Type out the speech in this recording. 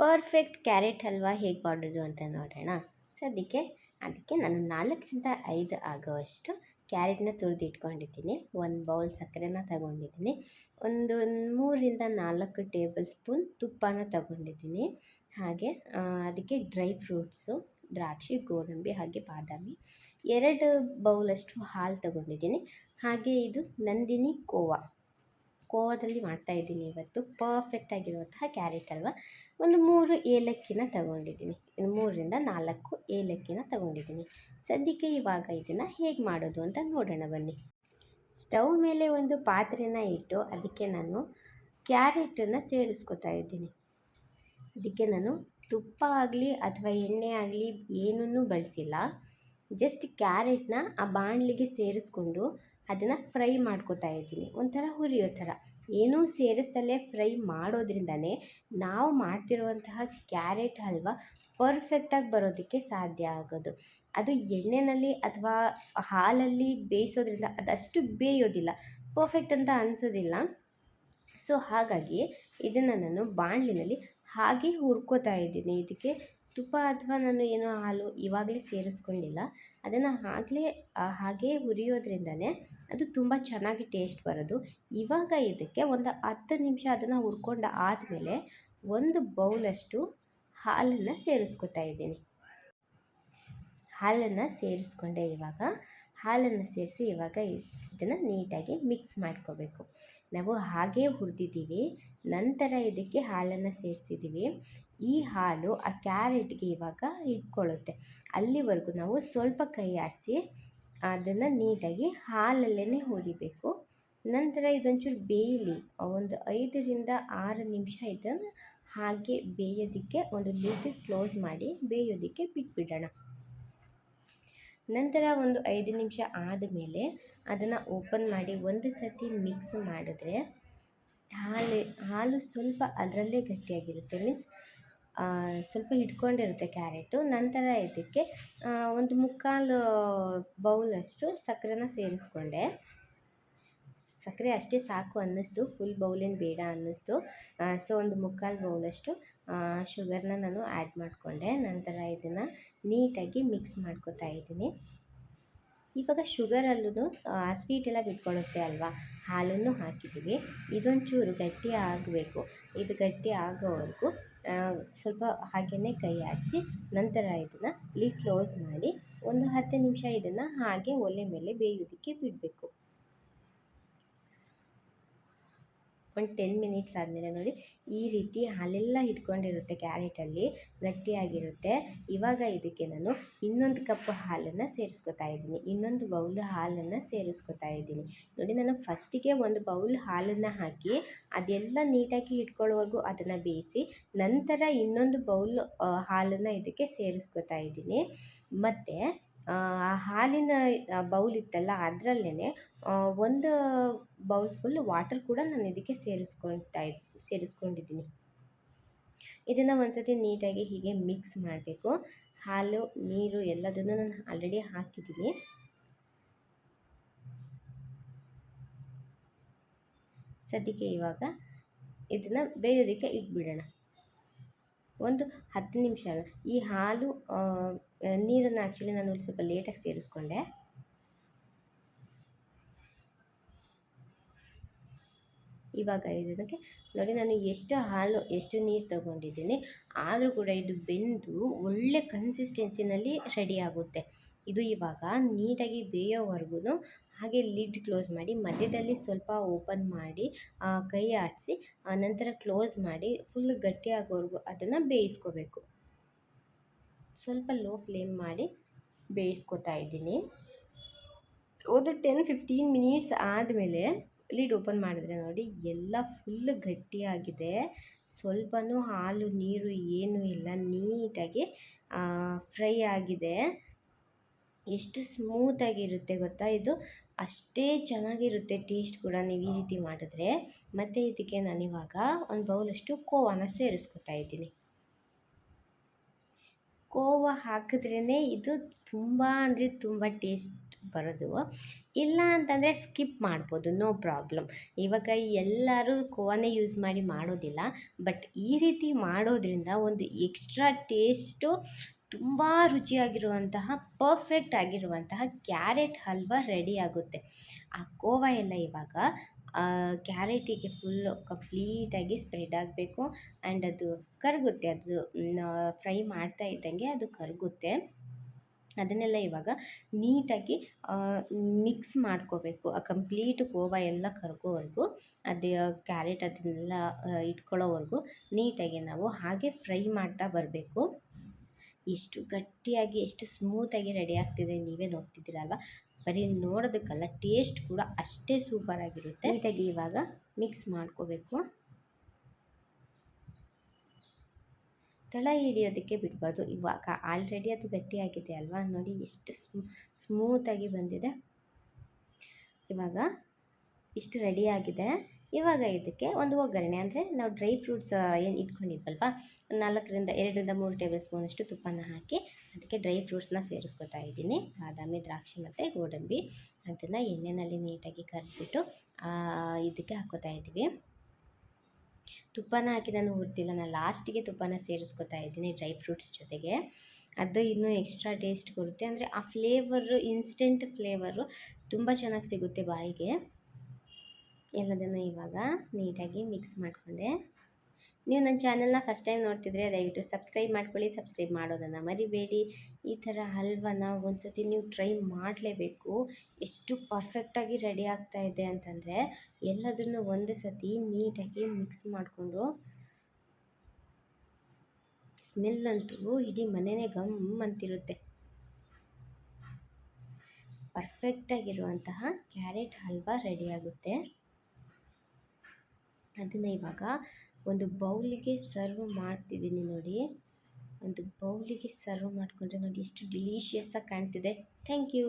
Perfect carrot halwa ಹೇಗೆ ಮಾಡೋದು ಅಂತ ನೋಡೋಣ. ಅದಕ್ಕೆ ನಾನು 4ರಿಂದ 5 ಆಗುವಷ್ಟು ಕ್ಯಾರೆಟ್ನ ತುರಿದು ಇಟ್ಕೊಂಡಿದ್ದೀನಿ. ಒಂದು ಬೌಲ್ ಸಕ್ಕರೆನ ತಗೊಂಡಿದ್ದೀನಿ. ಒಂದು 3ರಿಂದ 4 ಟೇಬಲ್ ಸ್ಪೂನ್ ತುಪ್ಪನ ತಗೊಂಡಿದ್ದೀನಿ. ಹಾಗೆ ಅದಕ್ಕೆ ಡ್ರೈ ಫ್ರೂಟ್ಸು, ದ್ರಾಕ್ಷಿ, ಗೋಡಂಬಿ ಹಾಗೆ ಬಾದಾಮಿ, 2 ಬೌಲಷ್ಟು ಹಾಲು ತಗೊಂಡಿದ್ದೀನಿ. ಹಾಗೆ ಇದು ನಂದಿನಿ ಕೋವಾದಲ್ಲಿ ಮಾಡ್ತಾಯಿದ್ದೀನಿ ಇವತ್ತು. ಪರ್ಫೆಕ್ಟ್ ಆಗಿರುವಂತಹ ಕ್ಯಾರೆಟ್ ಹಲ್ವಾ. ಒಂದು 3 ಏಲಕ್ಕಿನ ತಗೊಂಡಿದ್ದೀನಿ. 3ರಿಂದ 4 ಏಲಕ್ಕಿನ ತಗೊಂಡಿದ್ದೀನಿ. ಸದ್ಯಕ್ಕೆ ಇವಾಗ ಇದನ್ನು ಹೇಗೆ ಮಾಡೋದು ಅಂತ ನೋಡೋಣ ಬನ್ನಿ. ಸ್ಟವ್ ಮೇಲೆ ಒಂದು ಪಾತ್ರೆನ ಇಟ್ಟು ಅದಕ್ಕೆ ನಾನು ಕ್ಯಾರೆಟನ್ನು ಸೇರಿಸ್ಕೊತಾ ಇದ್ದೀನಿ. ಅದಕ್ಕೆ ನಾನು ತುಪ್ಪ ಆಗಲಿ ಅಥವಾ ಎಣ್ಣೆ ಆಗಲಿ ಏನನ್ನೂ ಬಳಸಿಲ್ಲ. ಜಸ್ಟ್ ಕ್ಯಾರೆಟ್ನ ಆ ಬಾಣಲಿಗೆ ಸೇರಿಸ್ಕೊಂಡು ಅದನ್ನು ಫ್ರೈ ಮಾಡ್ಕೊತಾ ಇದ್ದೀನಿ, ಒಂಥರ ಹುರಿಯೋ ಥರ. ಏನೂ ಸೇರಿಸ್ದಲ್ಲೇ ಫ್ರೈ ಮಾಡೋದ್ರಿಂದನೇ ನಾವು ಮಾಡ್ತಿರುವಂತಹ ಕ್ಯಾರೆಟ್ ಹಲ್ವಾ ಪರ್ಫೆಕ್ಟಾಗಿ ಬರೋದಕ್ಕೆ ಸಾಧ್ಯ ಆಗೋದು. ಅದು ಎಣ್ಣೆಯಲ್ಲಿ ಅಥವಾ ಹಾಲಲ್ಲಿ ಬೇಯಿಸೋದ್ರಿಂದ ಅದಷ್ಟು ಬೇಯೋದಿಲ್ಲ, ಪರ್ಫೆಕ್ಟ್ ಅಂತ ಅನಿಸೋದಿಲ್ಲ. ಸೊ ಹಾಗಾಗಿ ಇದನ್ನು ನಾನು ಬಾಣಲಿನಲ್ಲಿ ಹಾಗೆ ಹುರ್ಕೋತಾ ಇದ್ದೀನಿ. ಇದಕ್ಕೆ ತುಪ್ಪ ಅಥವಾ ನಾನು ಏನೋ ಹಾಲು ಇವಾಗಲೇ ಸೇರಿಸ್ಕೊಂಡಿಲ್ಲ. ಅದನ್ನು ಹಾಗೇ ಹುರಿಯೋದ್ರಿಂದನೇ ಅದು ತುಂಬ ಚೆನ್ನಾಗಿ ಟೇಸ್ಟ್ ಬರೋದು. ಇವಾಗ ಇದಕ್ಕೆ ಒಂದು 10 ನಿಮಿಷ ಅದನ್ನು ಹುರ್ಕೊಂಡು ಆದಮೇಲೆ 1 ಬೌಲಷ್ಟು ಹಾಲನ್ನು ಸೇರಿಸ್ಕೊತಾ ಇದ್ದೀನಿ. ಹಾಲನ್ನು ಸೇರಿಸ್ಕೊಂಡೆ. ಹಾಲನ್ನು ಸೇರಿಸಿ ಇದನ್ನು ನೀಟಾಗಿ ಮಿಕ್ಸ್ ಮಾಡ್ಕೋಬೇಕು. ನಾವು ಹಾಗೇ ಹುರಿದಿದ್ದೀವಿ, ನಂತರ ಇದಕ್ಕೆ ಹಾಲನ್ನು ಸೇರಿಸಿದ್ದೀವಿ. ಈ ಹಾಲು ಆ ಕ್ಯಾರೆಟ್ಗೆ ಇವಾಗ ಇಟ್ಕೊಳ್ಳುತ್ತೆ. ಅಲ್ಲಿವರೆಗೂ ನಾವು ಸ್ವಲ್ಪ ಕೈ ಆಡಿಸಿ ಅದನ್ನು ನೀಟಾಗಿ ಹಾಲಲ್ಲೇ ಹುರಿಬೇಕು. ನಂತರ ಇದೊಂಚೂರು ಬೇಯಲಿ, ಒಂದು 5ರಿಂದ 6 ನಿಮಿಷ ಇದನ್ನು ಹಾಗೆ ಬೇಯೋದಕ್ಕೆ ಒಂದು ಲಿಡ್ ಕ್ಲೋಸ್ ಮಾಡಿ ಬೇಯೋದಕ್ಕೆ ಬಿಟ್ಬಿಡೋಣ. ನಂತರ ಒಂದು 5 ನಿಮಿಷ ಆದಮೇಲೆ ಅದನ್ನು ಓಪನ್ ಮಾಡಿ ಒಂದು ಸತಿ ಮಿಕ್ಸ್ ಮಾಡಿದ್ರೆ ಹಾಲು ಸ್ವಲ್ಪ ಅದರಲ್ಲೇ ಗಟ್ಟಿಯಾಗಿರುತ್ತೆ. ಮೀನ್ಸ್ ಸ್ವಲ್ಪ ಹಿಡ್ಕೊಂಡಿರುತ್ತೆ ಕ್ಯಾರೆಟು. ನಂತರ ಇದಕ್ಕೆ ಒಂದು 3/4 ಬೌಲಷ್ಟು ಸಕ್ಕರೆನ ಸೇರಿಸ್ಕೊಂಡೆ. ಸಕ್ಕರೆ ಅಷ್ಟೇ ಸಾಕು ಅನ್ನಿಸ್ತು, ಫುಲ್ ಬೌಲೇನು ಬೇಡ ಅನ್ನಿಸ್ತು. ಸೊ ಒಂದು 3/4 ಬೌಲಷ್ಟು ಶುಗರ್ನ ನಾನು ಆ್ಯಡ್ ಮಾಡಿಕೊಂಡೆ. ನಂತರ ಇದನ್ನು ನೀಟಾಗಿ ಮಿಕ್ಸ್ ಮಾಡ್ಕೊತಾ ಇದ್ದೀನಿ. ಇವಾಗ ಶುಗರಲ್ಲೂ ಸ್ವೀಟ್ ಎಲ್ಲ ಬಿಟ್ಕೊಳ್ಳುತ್ತೆ ಅಲ್ವಾ, ಹಾಲನ್ನು ಹಾಕಿದ್ದೀವಿ. ಇದೊಂಚೂರು ಗಟ್ಟಿ ಆಗಬೇಕು. ಇದು ಗಟ್ಟಿ ಆಗೋವರೆಗೂ ಸ್ವಲ್ಪ ಹಾಗೆಯೇ ಕೈ ಆಡಿಸಿ ನಂತರ ಇದನ್ನು ಲಿಡ್ ಕ್ಲೋಸ್ ಮಾಡಿ ಒಂದು 10 ನಿಮಿಷ ಇದನ್ನು ಹಾಗೆ ಒಲೆ ಮೇಲೆ ಬೇಯೋದಕ್ಕೆ ಬಿಡಬೇಕು. ಒಂದು 10 ಮಿನಿಟ್ಸ್ ಆದಮೇಲೆ ನೋಡಿ, ಈ ರೀತಿ ಹಾಲೆಲ್ಲ ಇಟ್ಕೊಂಡಿರುತ್ತೆ, ಕ್ಯಾರೆಟಲ್ಲಿ ಗಟ್ಟಿಯಾಗಿರುತ್ತೆ. ಇವಾಗ ಇದಕ್ಕೆ ನಾನು ಇನ್ನೊಂದು ಕಪ್ ಹಾಲನ್ನು ಸೇರಿಸ್ಕೊತಾ ಇದ್ದೀನಿ. ಇನ್ನೊಂದು ಬೌಲ್ ಹಾಲನ್ನು ಸೇರಿಸ್ಕೊತಾ ಇದ್ದೀನಿ. ನೋಡಿ, ನಾನು ಫಸ್ಟಿಗೆ ಒಂದು ಬೌಲ್ ಹಾಲನ್ನು ಹಾಕಿ ಅದೆಲ್ಲ ನೀಟಾಗಿ ಇಟ್ಕೊಳ್ಳೋವರೆಗೂ ಅದನ್ನು ಬೇಯಿಸಿ ನಂತರ ಇನ್ನೊಂದು ಬೌಲ್ ಹಾಲನ್ನು ಇದಕ್ಕೆ ಸೇರಿಸ್ಕೊತಾ ಇದ್ದೀನಿ. ಮತ್ತು ಆ ಹಾಲಿನ ಬೌಲ್ ಇತ್ತಲ್ಲ ಅದರಲ್ಲೇ ಒಂದು ಬೌಲ್ ಫುಲ್ ವಾಟರ್ ಕೂಡ ನಾನು ಇದಕ್ಕೆ ಸೇರಿಸ್ಕೊಂಡಿದ್ದೀನಿ. ಇದನ್ನು ಒಂದು ಸತಿ ನೀಟಾಗಿ ಹೀಗೆ ಮಿಕ್ಸ್ ಮಾಡಬೇಕು. ಹಾಲು, ನೀರು ಎಲ್ಲದನ್ನು ನಾನು ಆಲ್ರೆಡಿ ಹಾಕಿದ್ದೀನಿ. ಸದ್ಯಕ್ಕೆ ಇವಾಗ ಇದನ್ನು ಬೇಯೋದಕ್ಕೆ ಇಟ್ಬಿಡೋಣ. ಒಂದು 10 ನಿಮಿಷ. ಈ ಹಾಲು ನೀರನ್ನು ಆ್ಯಕ್ಚುಲಿ ನಾನು ಸ್ವಲ್ಪ ಲೇಟಾಗಿ ಸೇರಿಸ್ಕೊಂಡೆ. ಇವಾಗ ಇದಕ್ಕೆ ನೋಡಿ, ನಾನು ಎಷ್ಟು ಹಾಲು ಎಷ್ಟು ನೀರು ತಗೊಂಡಿದ್ದೀನಿ, ಆದರೂ ಕೂಡ ಇದು ಬೆಂದು ಒಳ್ಳೆ ಕನ್ಸಿಸ್ಟೆನ್ಸಿನಲ್ಲಿ ರೆಡಿ ಆಗುತ್ತೆ. ಇದು ಇವಾಗ ನೀಟಾಗಿ ಬೇಯೋವರೆಗೂ ಹಾಗೆ ಲಿಡ್ ಕ್ಲೋಸ್ ಮಾಡಿ ಮಧ್ಯದಲ್ಲಿ ಸ್ವಲ್ಪ ಓಪನ್ ಮಾಡಿ ಕೈ ಆಡಿಸಿ ನಂತರ ಕ್ಲೋಸ್ ಮಾಡಿ ಫುಲ್ ಗಟ್ಟಿಯಾಗೋವರೆಗೂ ಅದನ್ನು ಬೇಯಿಸ್ಕೋಬೇಕು. ಸ್ವಲ್ಪ ಲೋ ಫ್ಲೇಮ್ ಮಾಡಿ ಬೇಯಿಸ್ಕೊತಾ ಇದ್ದೀನಿ. ಒಂದು 10-15 ಮಿನಿಟ್ಸ್ ಆದಮೇಲೆ ಲಿಡ್ ಓಪನ್ ಮಾಡಿದ್ರೆ ನೋಡಿ, ಎಲ್ಲ ಫುಲ್ ಗಟ್ಟಿಯಾಗಿದೆ. ಸ್ವಲ್ಪನೂ ಹಾಲು ನೀರು ಏನೂ ಇಲ್ಲ, ನೀಟಾಗಿ ಫ್ರೈ ಆಗಿದೆ. ಎಷ್ಟು ಸ್ಮೂತಾಗಿರುತ್ತೆ ಗೊತ್ತಾ ಇದು, ಅಷ್ಟೇ ಚೆನ್ನಾಗಿರುತ್ತೆ ಟೇಸ್ಟ್ ಕೂಡ ನೀವು ಈ ರೀತಿ ಮಾಡಿದ್ರೆ. ಮತ್ತು ಇದಕ್ಕೆ ನಾನಿವಾಗ ಒಂದು ಬೌಲಷ್ಟು ಕೋವಾನ ಸೇರಿಸ್ಕೊತಾ ಇದ್ದೀನಿ. ಕೋವಾ ಹಾಕಿದ್ರೇ ಇದು ತುಂಬ ಅಂದರೆ ತುಂಬ ಟೇಸ್ಟ್ ಬರೋದು. ಇಲ್ಲ ಅಂತಂದರೆ ಸ್ಕಿಪ್ ಮಾಡ್ಬೋದು, ನೋ ಪ್ರಾಬ್ಲಮ್. ಇವಾಗ ಎಲ್ಲರೂ ಕೋವಾನೇ ಯೂಸ್ ಮಾಡಿ ಮಾಡೋದಿಲ್ಲ, ಬಟ್ ಈ ರೀತಿ ಮಾಡೋದ್ರಿಂದ ಒಂದು ಎಕ್ಸ್ಟ್ರಾ ಟೇಸ್ಟು ತುಂಬ ರುಚಿಯಾಗಿರುವಂತಹ ಪರ್ಫೆಕ್ಟ್ ಆಗಿರುವಂತಹ ಕ್ಯಾರೆಟ್ ಹಲ್ವ ರೆಡಿ ಆಗುತ್ತೆ. ಆ ಕೋವಾ ಎಲ್ಲ ಇವಾಗ ಕ್ಯಾರೆಟಿಗೆ ಫುಲ್ಲು ಕಂಪ್ಲೀಟಾಗಿ ಸ್ಪ್ರೆಡ್ ಆಗಬೇಕು. ಆ್ಯಂಡ್ ಅದು ಕರಗುತ್ತೆ, ಅದು ಫ್ರೈ ಮಾಡ್ತಾ ಇದ್ದಂಗೆ ಅದು ಕರಗುತ್ತೆ. ಅದನ್ನೆಲ್ಲ ಇವಾಗ ನೀಟಾಗಿ ಮಿಕ್ಸ್ ಮಾಡ್ಕೋಬೇಕು. ಆ ಕಂಪ್ಲೀಟ್ ಕೋವಾ ಎಲ್ಲ ಕರಗೋವರೆಗೂ, ಅದು ಕ್ಯಾರೆಟ್ ಅದನ್ನೆಲ್ಲ ಇಟ್ಕೊಳ್ಳೋವರೆಗೂ ನೀಟಾಗಿ ನಾವು ಹಾಗೆ ಫ್ರೈ ಮಾಡ್ತಾ ಬರಬೇಕು. ಎಷ್ಟು ಗಟ್ಟಿಯಾಗಿ ಎಷ್ಟು ಸ್ಮೂತಾಗಿ ರೆಡಿ ಆಗ್ತಿದೆ ನೀವೇ ನೋಡ್ತಿದ್ದೀರಲ್ವ. ಬರೀ ನೋಡೋದಕ್ಕಲ್ಲ, ಟೇಸ್ಟ್ ಕೂಡ ಅಷ್ಟೇ ಸೂಪರಾಗಿರುತ್ತೆ. ನೀಟಾಗಿ ಇವಾಗ ಮಿಕ್ಸ್ ಮಾಡ್ಕೋಬೇಕು. ತಳ ಹಿಡಿಯೋದಕ್ಕೆ ಬಿಡಬಾರ್ದು. ಇವಾಗ ಆಲ್ರೆಡಿ ಅದು ಗಟ್ಟಿಯಾಗಿದೆ ಅಲ್ವಾ, ನೋಡಿ ಎಷ್ಟು ಸ್ಮೂತಾಗಿ ಬಂದಿದೆ. ಇವಾಗ ಇಷ್ಟು ರೆಡಿಯಾಗಿದೆ. ಇವಾಗ ಇದಕ್ಕೆ ಒಂದು ಒಗ್ಗರಣೆ, ಅಂದರೆ ನಾವು ಡ್ರೈ ಫ್ರೂಟ್ಸ್ ಏನು ಇಟ್ಕೊಂಡಿದ್ವಲ್ವ, 2-3 ಟೇಬಲ್ ಸ್ಪೂನಷ್ಟು ತುಪ್ಪನ ಹಾಕಿ ಅದಕ್ಕೆ ಡ್ರೈ ಫ್ರೂಟ್ಸ್ನ ಸೇರಿಸ್ಕೊತಾ ಇದ್ದೀನಿ. ಬಾದಾಮಿ, ದ್ರಾಕ್ಷಿ ಮತ್ತು ಗೋಡಂಬಿ. ಅದನ್ನು ಎಣ್ಣೆಯಲ್ಲಿ ನೀಟಾಗಿ ಕರೆದ್ಬಿಟ್ಟು ಇದಕ್ಕೆ ಹಾಕ್ಕೋತಾ ಇದ್ದೀವಿ. ತುಪ್ಪನ ಹಾಕಿ ನಾನು ಹುರಿದಿಲ್ಲ, ನಾನು ಲಾಸ್ಟಿಗೆ ತುಪ್ಪನ ಸೇರಿಸ್ಕೊತಾ ಇದ್ದೀನಿ ಡ್ರೈ ಫ್ರೂಟ್ಸ್ ಜೊತೆಗೆ. ಅದು ಇನ್ನೂ ಎಕ್ಸ್ಟ್ರಾ ಟೇಸ್ಟ್ ಕೊಡುತ್ತೆ. ಅಂದರೆ ಆ ಫ್ಲೇವರು, ಇನ್ಸ್ಟೆಂಟ್ ಫ್ಲೇವರು ತುಂಬ ಚೆನ್ನಾಗಿ ಸಿಗುತ್ತೆ ಬಾಯಿಗೆ. ಎಲ್ಲದನ್ನು ಇವಾಗ ನೀಟಾಗಿ ಮಿಕ್ಸ್ ಮಾಡಿಕೊಂಡೆ. ನೀವು ನನ್ನ ಚಾನಲ್ನ ಫಸ್ಟ್ ಟೈಮ್ ನೋಡ್ತಿದ್ರೆ ದಯವಿಟ್ಟು ಸಬ್ಸ್ಕ್ರೈಬ್ ಮಾಡ್ಕೊಳ್ಳಿ. ಸಬ್ಸ್ಕ್ರೈಬ್ ಮಾಡೋದನ್ನು ಮರಿಬೇಡಿ. ಈ ಥರ ಹಲ್ವನ ಒಂದು ಸತಿ ನೀವು ಟ್ರೈ ಮಾಡಲೇಬೇಕು. ಎಷ್ಟು ಪರ್ಫೆಕ್ಟಾಗಿ ರೆಡಿ ಆಗ್ತಾ ಇದೆ ಅಂತಂದರೆ, ಎಲ್ಲದನ್ನು ಒಂದು ಸತಿ ನೀಟಾಗಿ ಮಿಕ್ಸ್ ಮಾಡಿಕೊಂಡು, ಸ್ಮೆಲ್ ಅಂತೂ ಇಡೀ ಮನೆಯೇ ಗಮ್ ಅಂತಿರುತ್ತೆ. ಪರ್ಫೆಕ್ಟಾಗಿರುವಂತಹ ಕ್ಯಾರೆಟ್ ಹಲ್ವಾ ರೆಡಿಯಾಗುತ್ತೆ. ಅದನ್ನು ಇವಾಗ ಒಂದು ಬೌಲಿಗೆ ಸರ್ವ್ ಮಾಡ್ತಿದ್ದೀನಿ ನೋಡಿ. ಒಂದು ಬೌಲಿಗೆ ಸರ್ವ್ ಮಾಡಿಕೊಂಡ್ರೆ ನೋಡಿ ಎಷ್ಟು ಡಿಲೀಷಿಯಸ್ಸಾಗಿ ಕಾಣ್ತಿದೆ. Thank you.